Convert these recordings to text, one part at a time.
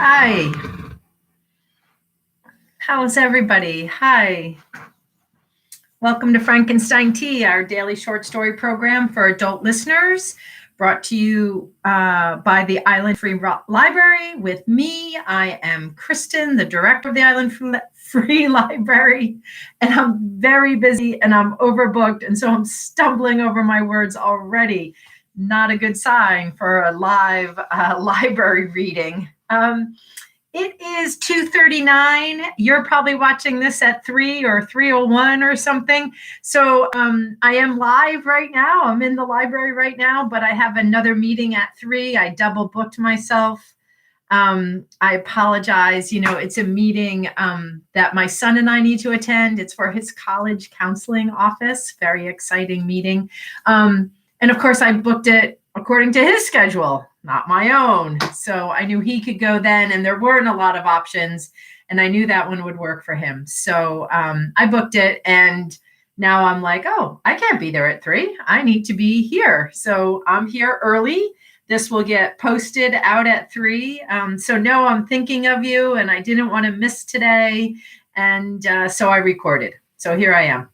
Hi. How's everybody? Hi. Welcome to Frankenstein Tea, our daily short story program for adult listeners, brought to you by the Island Free Library with me. I am Kristen, the director of the Island Free Library, and I'm very busy and I'm overbooked, and so I'm stumbling over my words already. Not a good sign for a live library reading. It is 2:39. You're probably watching this at 3 or 3:01 or something. So I am live right now. I'm in the library right now, but I have another meeting at 3. I double booked myself. I apologize. It's a meeting that my son and I need to attend. It's for his college counseling office. Very exciting meeting. And of course, I booked it according to his schedule, not my own. So I knew he could go then, and there weren't a lot of options, and I knew that one would work for him. So I booked it, and now I'm like, oh, I can't be there at 3. I need to be here. So I'm here early. This will get posted out at 3. So no, I'm thinking of you, and I didn't want to miss today. And so I recorded. So here I am.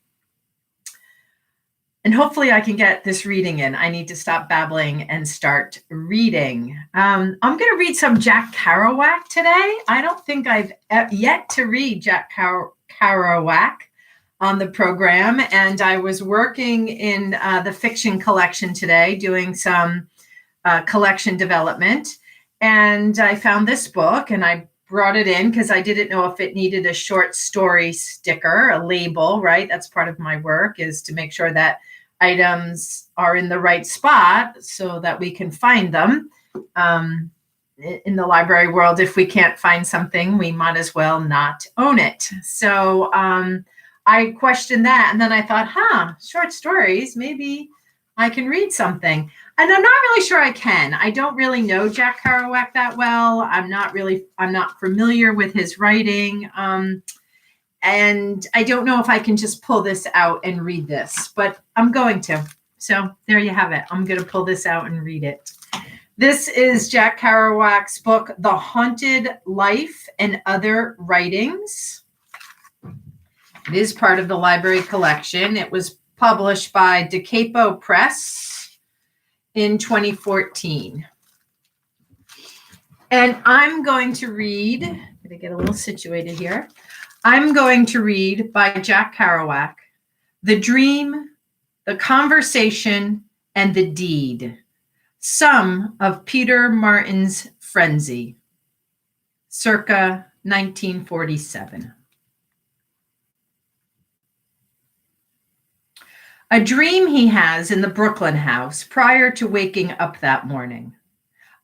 And hopefully I can get this reading in. I need to stop babbling and start reading. I'm going to read some Jack Kerouac today. I don't think I've yet to read Jack Kerouac on the program. And I was working in the fiction collection today, doing some collection development. And I found this book, and I brought it in because I didn't know if it needed a short story sticker, a label, right? That's part of my work, is to make sure that items are in the right spot so that we can find them. In the library world, if we can't find something, we might as well not own it. So I questioned that, and then I thought, short stories, maybe I can read something. And I'm not really sure I can. I don't really know Jack Kerouac that well. I'm not familiar with his writing. And I don't know if I can just pull this out and read this, but I'm going to. So there you have it. I'm going to pull this out and read it. This is Jack Kerouac's book, The Haunted Life and Other Writings. It is part of the library collection. It was published by Da Capo Press in 2014. And I'm going to read, I'm going to get a little situated here. I'm going to read by Jack Kerouac, The Dream, The Conversation, and the Deed, some of Peter Martin's Frenzy, circa 1947. A dream he has in the Brooklyn house prior to waking up that morning,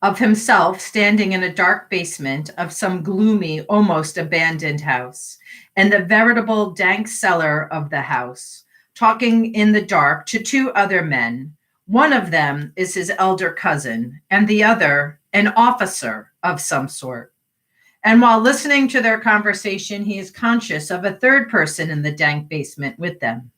of himself standing in a dark basement of some gloomy, almost abandoned house, and the veritable dank cellar of the house, talking in the dark to 2 other men. One of them is his elder cousin, and the other an officer of some sort. And while listening to their conversation, he is conscious of a third person in the dank basement with them,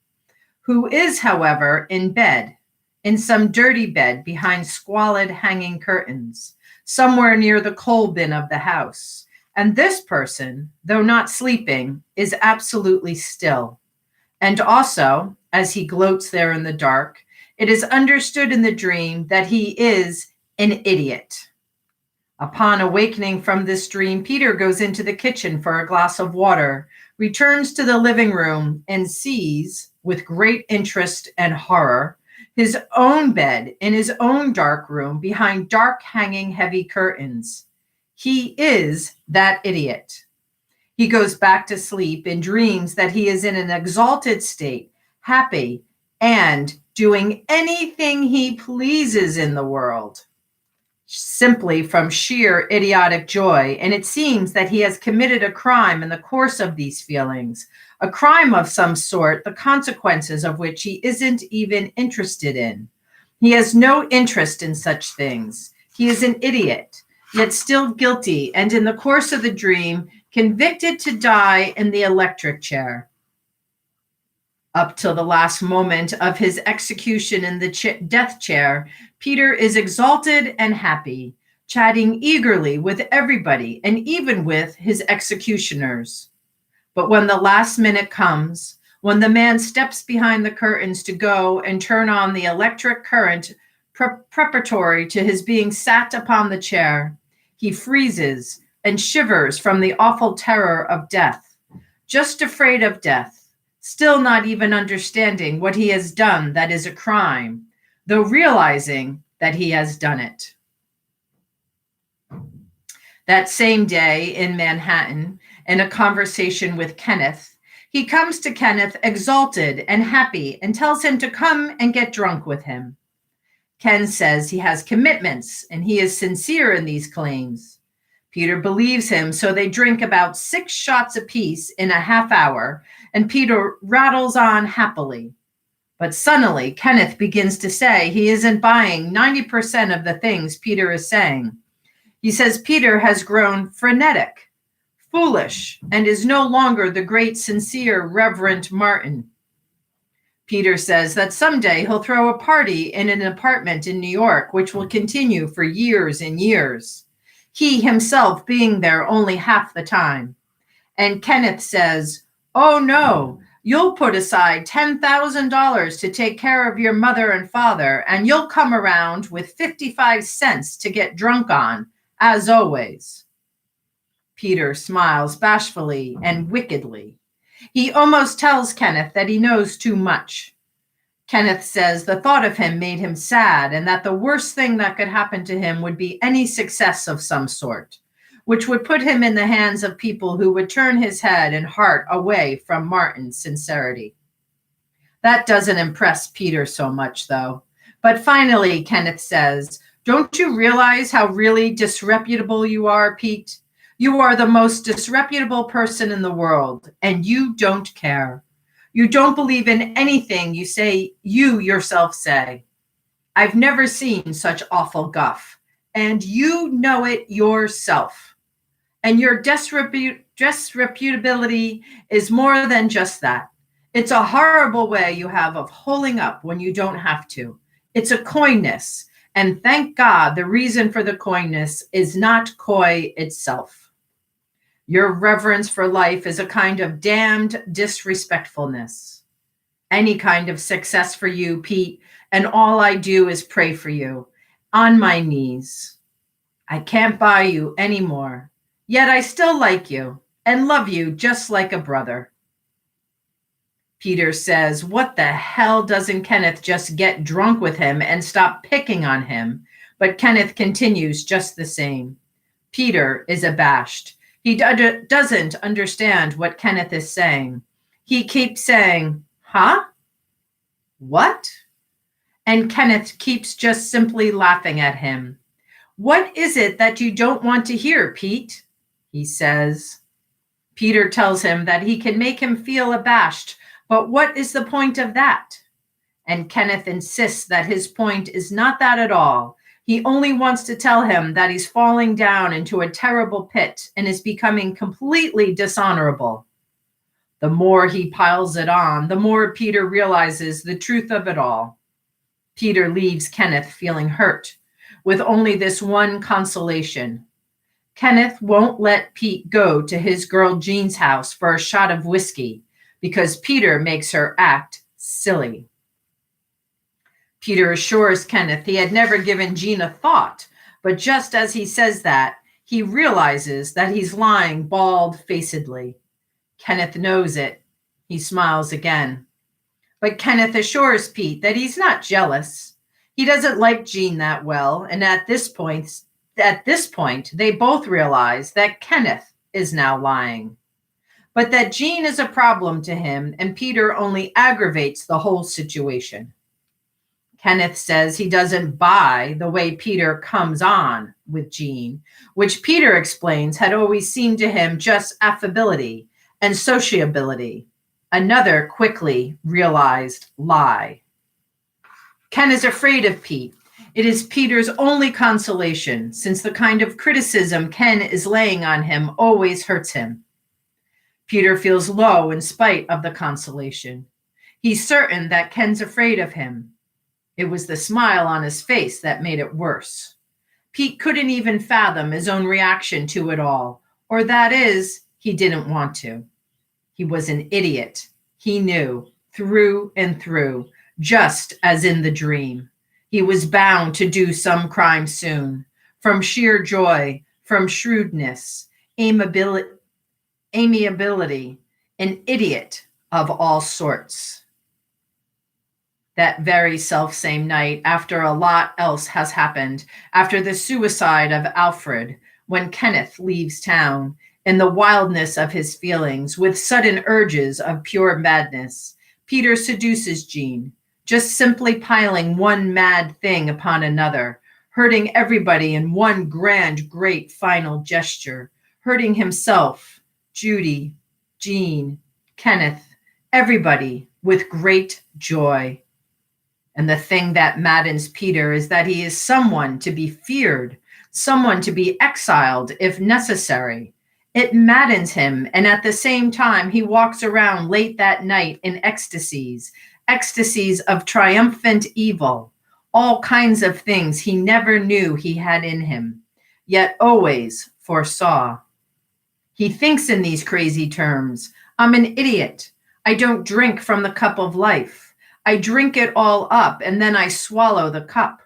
who is, however, in bed, in some dirty bed behind squalid hanging curtains, somewhere near the coal bin of the house. And this person, though not sleeping, is absolutely still. And also, as he gloats there in the dark, it is understood in the dream that he is an idiot. Upon awakening from this dream, Peter goes into the kitchen for a glass of water, returns to the living room, and sees, with great interest and horror, his own bed in his own dark room behind dark hanging heavy curtains. He is that idiot. He goes back to sleep and dreams that he is in an exalted state, happy, and doing anything he pleases in the world, simply from sheer idiotic joy. And it seems that he has committed a crime in the course of these feelings, a crime of some sort, the consequences of which he isn't even interested in. He has no interest in such things. He is an idiot, yet still guilty, and in the course of the dream, convicted to die in the electric chair. Up till the last moment of his execution in the death chair, Peter is exalted and happy, chatting eagerly with everybody and even with his executioners. But when the last minute comes, when the man steps behind the curtains to go and turn on the electric current preparatory to his being sat upon the chair, he freezes and shivers from the awful terror of death, just afraid of death, still not even understanding what he has done that is a crime, though realizing that he has done it. That same day in Manhattan, in a conversation with Kenneth, he comes to Kenneth exalted and happy and tells him to come and get drunk with him. Ken says he has commitments and he is sincere in these claims. Peter believes him, so they drink about 6 shots apiece in a half hour, and Peter rattles on happily. But suddenly, Kenneth begins to say he isn't buying 90% of the things Peter is saying. He says Peter has grown frenetic, foolish, and is no longer the great, sincere, reverent Martin. Peter says that someday he'll throw a party in an apartment in New York, which will continue for years and years, he himself being there only half the time. And Kenneth says, "Oh no, you'll put aside $10,000 to take care of your mother and father, and you'll come around with 55 cents to get drunk on, as always." Peter smiles bashfully and wickedly. He almost tells Kenneth that he knows too much. Kenneth says the thought of him made him sad and that the worst thing that could happen to him would be any success of some sort, which would put him in the hands of people who would turn his head and heart away from Martin's sincerity. That doesn't impress Peter so much, though. But finally, Kenneth says, "Don't you realize how really disreputable you are, Pete? You are the most disreputable person in the world, and you don't care. You don't believe in anything you yourself say. I've never seen such awful guff, and you know it yourself. And your disreputability is more than just that. It's a horrible way you have of holding up when you don't have to. It's a coyness, and thank God the reason for the coyness is not coy itself. Your reverence for life is a kind of damned disrespectfulness. Any kind of success for you, Pete, and all I do is pray for you, on my knees. I can't buy you anymore, yet I still like you and love you just like a brother." Peter says, what the hell doesn't Kenneth just get drunk with him and stop picking on him? But Kenneth continues just the same. Peter is abashed. He doesn't understand what Kenneth is saying. He keeps saying, "Huh? What?" And Kenneth keeps just simply laughing at him. "What is it that you don't want to hear, Pete?" he says. Peter tells him that he can make him feel abashed, but what is the point of that? And Kenneth insists that his point is not that at all. He only wants to tell him that he's falling down into a terrible pit and is becoming completely dishonorable. The more he piles it on, the more Peter realizes the truth of it all. Peter leaves Kenneth feeling hurt, with only this one consolation. Kenneth won't let Pete go to his girl Jean's house for a shot of whiskey because Peter makes her act silly. Peter assures Kenneth he had never given Jean a thought, but just as he says that, he realizes that he's lying bald-facedly. Kenneth knows it. He smiles again. But Kenneth assures Pete that he's not jealous. He doesn't like Jean that well, and at this point, they both realize that Kenneth is now lying. But that Jean is a problem to him, and Peter only aggravates the whole situation. Kenneth says he doesn't buy the way Peter comes on with Jean, which Peter explains had always seemed to him just affability and sociability, another quickly realized lie. Ken is afraid of Pete. It is Peter's only consolation, since the kind of criticism Ken is laying on him always hurts him. Peter feels low in spite of the consolation. He's certain that Ken's afraid of him. It was the smile on his face that made it worse. Pete couldn't even fathom his own reaction to it all, or that is, he didn't want to. He was an idiot. He knew, through and through, just as in the dream. He was bound to do some crime soon, from sheer joy, from shrewdness, amiability, an idiot of all sorts. That very self-same night, after a lot else has happened, after the suicide of Alfred, when Kenneth leaves town, in the wildness of his feelings, with sudden urges of pure madness, Peter seduces Jean, just simply piling one mad thing upon another, hurting everybody in one grand, great final gesture, hurting himself, Judy, Jean, Kenneth, everybody with great joy. And the thing that maddens Peter is that he is someone to be feared, someone to be exiled if necessary. It maddens him, and at the same time, he walks around late that night in ecstasies of triumphant evil, all kinds of things he never knew he had in him, yet always foresaw. He thinks in these crazy terms. I'm an idiot. I don't drink from the cup of life. I drink it all up, and then I swallow the cup.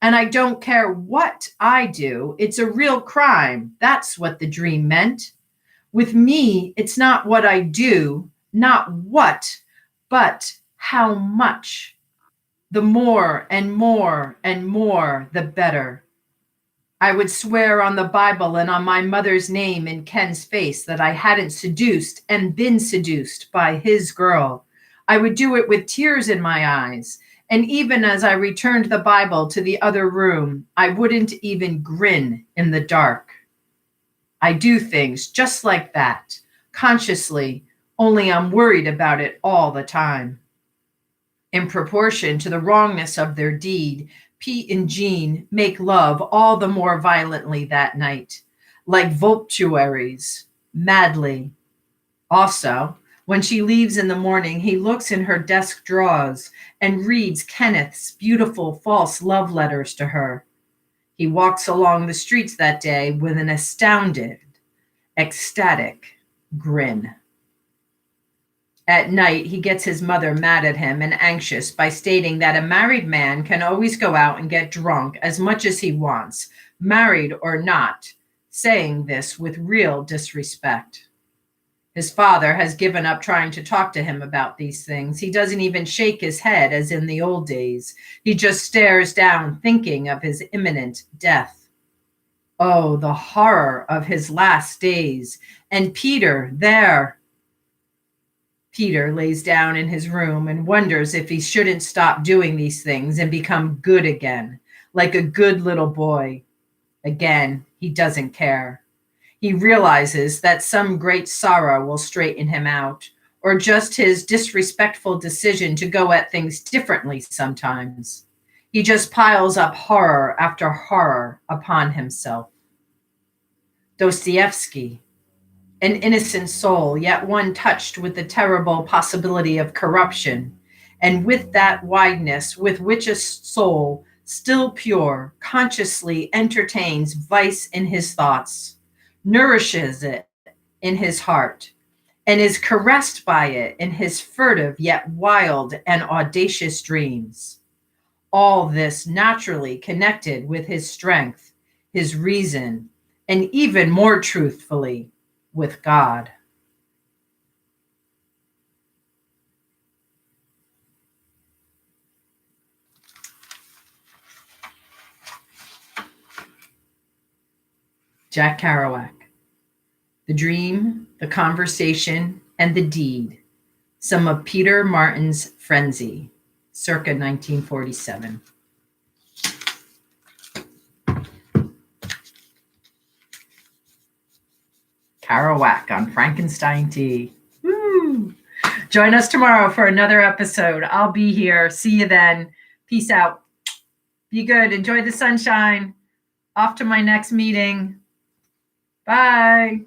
And I don't care what I do. It's a real crime. That's what the dream meant. With me, it's not what I do, not what, but how much. The more and more and more, the better. I would swear on the Bible and on my mother's name in Ken's face that I hadn't seduced and been seduced by his girl. I would do it with tears in my eyes. And even as I returned the Bible to the other room, I wouldn't even grin in the dark. I do things just like that, consciously, only I'm worried about it all the time. In proportion to the wrongness of their deed, Pete and Jean make love all the more violently that night, like voluptuaries, madly. Also, when she leaves in the morning, he looks in her desk drawers and reads Kenneth's beautiful false love letters to her. He walks along the streets that day with an astounded, ecstatic grin. At night, he gets his mother mad at him and anxious by stating that a married man can always go out and get drunk as much as he wants, married or not, saying this with real disrespect. His father has given up trying to talk to him about these things. He doesn't even shake his head as in the old days. He just stares down, thinking of his imminent death. Oh, the horror of his last days. And Peter there. Peter lays down in his room and wonders if he shouldn't stop doing these things and become good again, like a good little boy. Again, he doesn't care. He realizes that some great sorrow will straighten him out, or just his disrespectful decision to go at things differently sometimes. He just piles up horror after horror upon himself. Dostoevsky, an innocent soul, yet one touched with the terrible possibility of corruption, and with that wideness with which a soul, still pure, consciously entertains vice in his thoughts, nourishes it in his heart, and is caressed by it in his furtive yet wild and audacious dreams. All this naturally connected with his strength, his reason, and even more truthfully, with God. Jack Kerouac. The Dream, the Conversation, and the Deed. Some of Peter Martin's Frenzy, circa 1947. Kerouac on Frankenstein Tea. Woo! Join us tomorrow for another episode. I'll be here. See you then. Peace out. Be good. Enjoy the sunshine. Off to my next meeting. Bye.